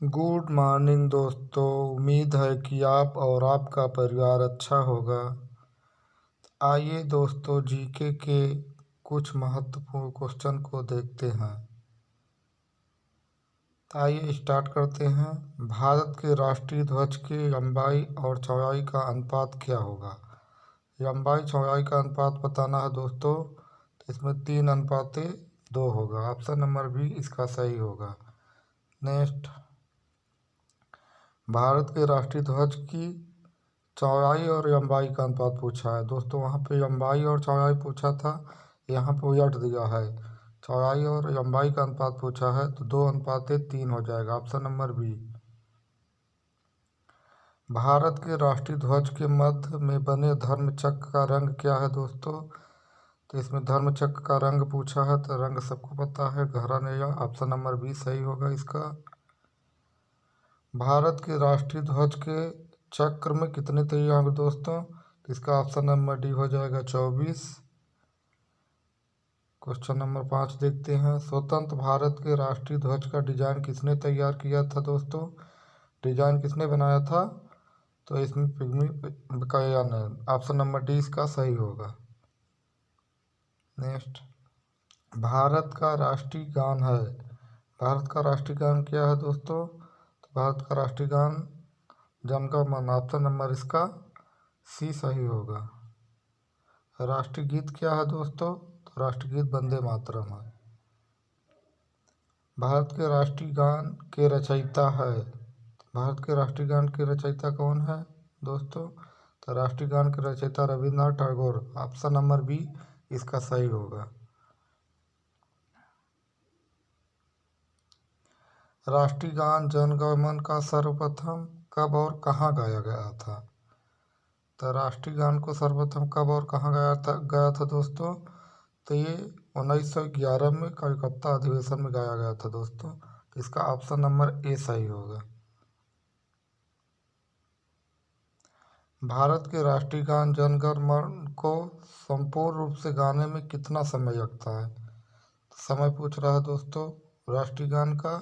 Good morning दोस्तों। उम्मीद है कि आप और आपका परिवार अच्छा होगा। आइए दोस्तों, जीके के कुछ महत्वपूर्ण क्वेश्चन को देखते हैं। आइए स्टार्ट करते हैं। भारत के राष्ट्रीय ध्वज की लंबाई और चौड़ाई का अनुपात क्या होगा? लंबाई चौड़ाई का अनुपात बताना है दोस्तों, तो इसमें 3:2 होगा। ऑप्शन नंबर बी इसका सही होगा। नेक्स्ट, भारत के राष्ट्रीय ध्वज की चौड़ाई और लंबाई का अनुपात पूछा है दोस्तों। वहाँ पे लंबाई और चौड़ाई पूछा था, यहाँ पे उलट दिया है। चौड़ाई और लंबाई का अनुपात पूछा है तो 2:3 हो जाएगा। Option number B. भारत के राष्ट्रीय ध्वज के मध्य में बने धर्म चक्र का रंग क्या है दोस्तों? तो इसमें धर्म चक्र का रंग पूछा है, तो रंग सबको पता है, गहरा नीला। ऑप्शन नंबर बी सही होगा इसका। भारत के राष्ट्रीय ध्वज के चक्र में कितने तिरंगे होंगे दोस्तों? तो इसका ऑप्शन नंबर डी हो जाएगा 24। क्वेश्चन नंबर 5 देखते हैं। स्वतंत्र भारत के राष्ट्रीय ध्वज का डिजाइन किसने तैयार किया था दोस्तों? डिजाइन किसने बनाया था? तो इसमें पिग्मी बकाया ने। ऑप्शन नंबर डी इसका सही होगा। नेक्स्ट, भारत का राष्ट्रीय गान है। भारत का राष्ट्रीय गान क्या है दोस्तों? तो भारत का राष्ट्रीय गान जन गण मन। ऑप्शन नंबर इसका सी सही होगा। राष्ट्रीय गीत क्या है दोस्तों? तो राष्ट्रीय गीत वंदे मातरम है। भारत के राष्ट्रीय गान के रचयिता है। भारत के राष्ट्रीय गान के रचयिता कौन है दोस्तों? तो राष्ट्रीय गान के रचयिता Rabindranath Tagore. Option number B इसका सही होगा। राष्ट्रीय गान जन गण मन का सर्वप्रथम कब और कहाँ गाया गया था? तो राष्ट्रीय गान को सर्वप्रथम कब और कहाँ गया था दोस्तों? तो ये 1911 में कलकत्ता अधिवेशन में गाया गया था दोस्तों। इसका ऑप्शन नंबर ए सही होगा। भारत के राष्ट्रीय गान जन गण मन को संपूर्ण रूप से गाने में कितना समय लगता है? समय पूछ रहा है दोस्तों राष्ट्रीय गान का,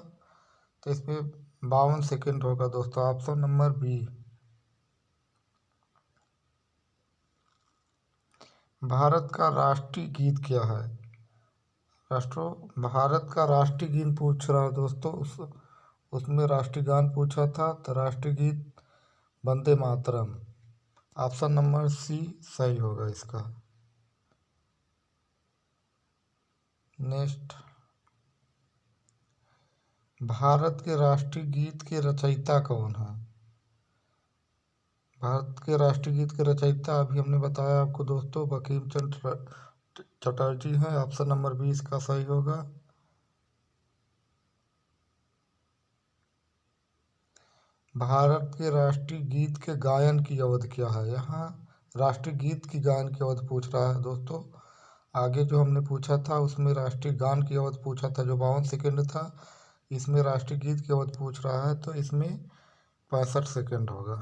तो इसमें 52 सेकेंड होगा दोस्तों। Option number B. भारत का राष्ट्रीय गीत क्या है? भारत का राष्ट्रीय गीत पूछ रहा है दोस्तों। उसमें राष्ट्रीय गान पूछा था, तो राष्ट्रीय गीत Vande Mataram. Option number C सही होगा इसका। नेक्स्ट, भारत के राष्ट्रीय गीत के रचयिता कौन है? भारत के राष्ट्रीय गीत के रचयिता अभी हमने बताया आपको दोस्तों, बंकिम चंद्र चटर्जी हैं। ऑप्शन नंबर बी इसका सही होगा। भारत के राष्ट्रीय गीत के गायन की अवधि क्या है? यहाँ राष्ट्रीय गीत की गायन की अवधि पूछ रहा है दोस्तों। आगे जो हमने पूछा था उसमें राष्ट्रीय गान की अवधि पूछा था जो 52 सेकेंड था। इसमें राष्ट्रीय गीत की अवधि पूछ रहा है, तो इसमें 65 सेकेंड होगा।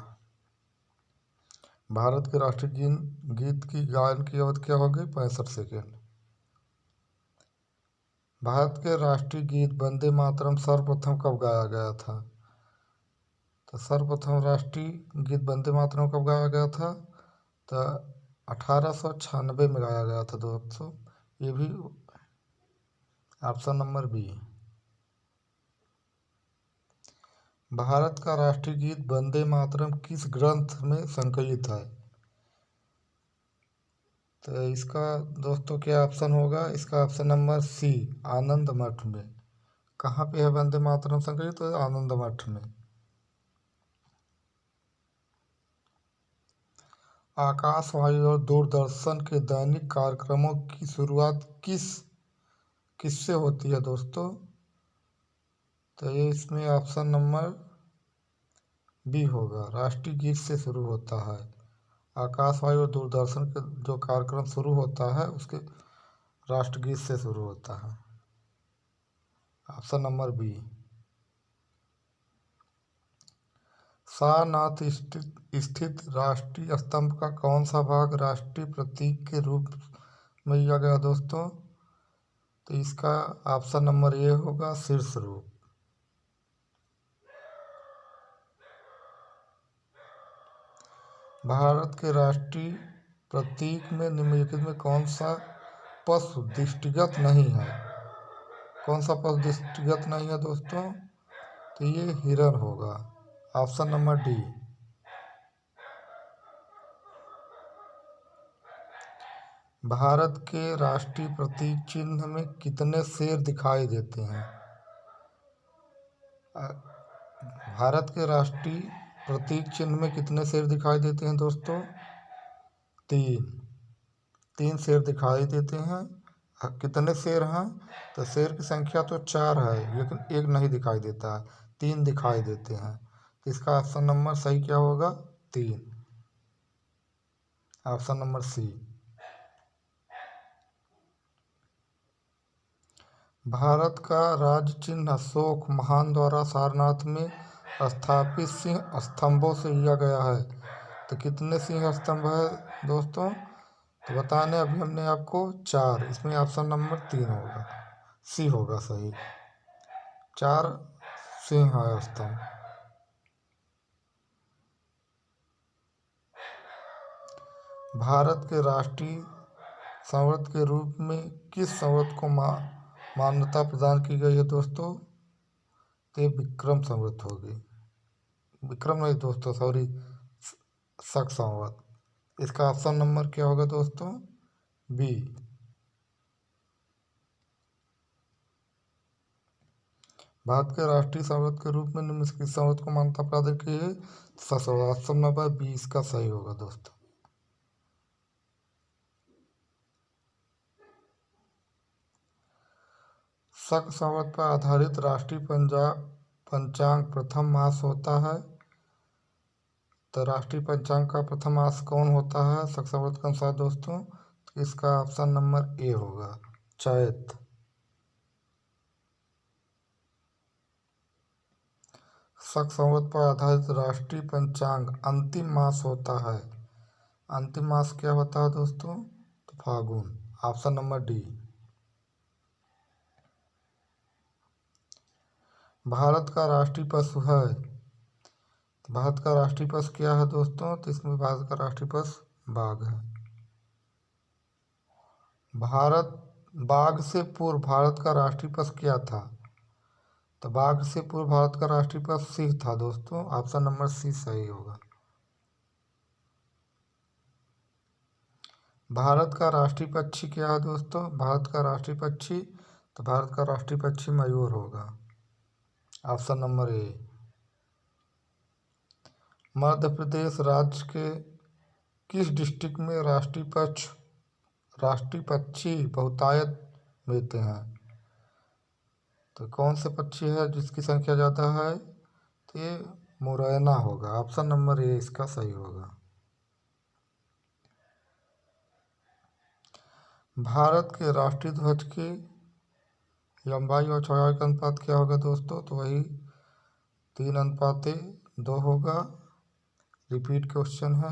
भारत के राष्ट्रीय गीत की गायन की अवधि क्या होगी? 65 सेकेंड। भारत के राष्ट्रीय गीत वंदे मातरम सर्वप्रथम कब गाया गया था? तो सर्वप्रथम राष्ट्रीय गीत वंदे मातरम कब गाया गया था? तो 1896 में गाया गया था दोस्तों। ये भी ऑप्शन नंबर बी। भारत का राष्ट्रीय गीत वंदे मातरम किस ग्रंथ में संकलित है? तो इसका दोस्तों क्या ऑप्शन होगा? इसका ऑप्शन नंबर सी आनंद मठ में। कहाँ पे है वंदे मातरम संकलित? तो आनंद मठ में। आकाशवाणी और दूरदर्शन के दैनिक कार्यक्रमों की शुरुआत किससे होती है दोस्तों? तो ये इसमें ऑप्शन नंबर बी होगा, राष्ट्रीय गीत से शुरू होता है। आकाशवाणी और दूरदर्शन के जो कार्यक्रम शुरू होता है उसके राष्ट्रगीत से शुरू होता है। Option number B. सारनाथ स्थित राष्ट्रीय स्तंभ का कौन सा भाग राष्ट्रीय प्रतीक के रूप में लिया गया दोस्तों? तो इसका ऑप्शन नंबर ए होगा, शीर्ष रूप। भारत के राष्ट्रीय प्रतीक में निम्नलिखित में कौन सा पशु दृष्टिगत नहीं है? कौन सा पशु दृष्टिगत नहीं है दोस्तों? तो ये हिरण होगा। Option number D. भारत के राष्ट्रीय प्रतीक चिन्ह में कितने शेर दिखाई देते हैं? भारत के राष्ट्रीय प्रतीक चिन्ह में कितने शेर दिखाई देते हैं दोस्तों? तीन शेर दिखाई देते हैं। कितने शेर हैं? तो शेर की संख्या तो 4 है, लेकिन एक नहीं दिखाई देता है, 3 दिखाई देते हैं। तो इसका ऑप्शन नंबर सही क्या होगा? 3। Option number C. भारत का राज्य चिन्ह अशोक महान द्वारा सारनाथ में स्थापित सिंह स्तंभों से लिया गया है। तो कितने सिंह स्तंभ है दोस्तों? तो बताने अभी हमने आपको 4, इसमें ऑप्शन नंबर 3 होगा, सी होगा सही। 4 सिंह है स्तंभ। भारत के राष्ट्रीय संवृत के रूप में किस संवृत को मान्यता प्रदान की गई है दोस्तों? तो विक्रम संवृत होगी। विक्रम नहीं दोस्तों, सॉरी, शक संवत। इसका ऑप्शन नंबर क्या होगा दोस्तों? बी। भारत के राष्ट्रीय संवृत के रूप में निम्न किस संवृत को मान्यता प्रदान की है? ऑप्शन नंबर बी इसका सही होगा दोस्तों। शक संवत पर आधारित राष्ट्रीय पंचांग प्रथम मास होता है। तो राष्ट्रीय पंचांग का प्रथम मास कौन होता है शक संवत के अनुसार दोस्तों? तो इसका ऑप्शन नंबर ए होगा, चैत। शक संवत पर आधारित राष्ट्रीय पंचांग अंतिम मास होता है। अंतिम मास क्या होता है दोस्तों? तो फागुन। Option number D. भारत का राष्ट्रीय पशु है। तो भारत का राष्ट्रीय पशु क्या है दोस्तों? तो इसमें भारत का राष्ट्रीय पशु बाघ है। बाघ से पूर्व भारत का राष्ट्रीय पशु क्या था? तो बाघ से पूर्व भारत का राष्ट्रीय पशु सिंह था दोस्तों। ऑप्शन नंबर सी सही होगा। भारत का राष्ट्रीय पक्षी क्या है दोस्तों? भारत का राष्ट्रीय पक्षी, तो भारत का राष्ट्रीय पक्षी मयूर होगा। Option number A. Madhya Pradesh राज्य के किस डिस्ट्रिक्ट में राष्ट्रीय पक्षी बहुतायत मिलते हैं? तो कौन से पक्षी है जिसकी संख्या ज़्यादा है? तो ये मुरैना होगा। ऑप्शन नंबर ए इसका सही होगा। भारत के राष्ट्रीय ध्वज की लंबाई और चौड़ाई का अनुपात क्या होगा दोस्तों? तो वही 3:2 होगा। रिपीट क्वेश्चन है।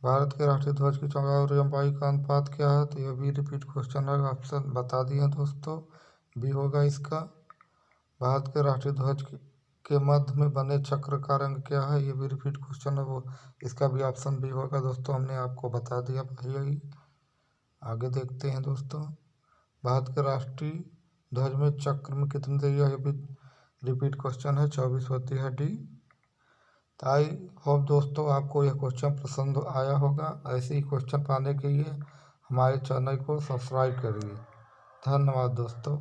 भारत के राष्ट्रीय ध्वज की चौड़ाई और लंबाई का अनुपात क्या है? तो यह भी रिपीट क्वेश्चन है। ऑप्शन बता दिए दोस्तों, बी होगा इसका। भारत के राष्ट्रीय ध्वज के मध्य में बने चक्र का रंग क्या है? ये भी रिपीट क्वेश्चन है, वो इसका भी ऑप्शन बी होगा दोस्तों। हमने आपको बता दिया पहले ही। आगे देखते हैं दोस्तों। भारत के राष्ट्रीय ध्वज में चक्र में कितनी दिया? ये भी रिपीट क्वेश्चन है, 24 होती है, डी। तो आई होप दोस्तों आपको यह क्वेश्चन पसंद आया होगा। ऐसे ही क्वेश्चन पाने के लिए हमारे चैनल को सब्सक्राइब करिए। धन्यवाद दोस्तों।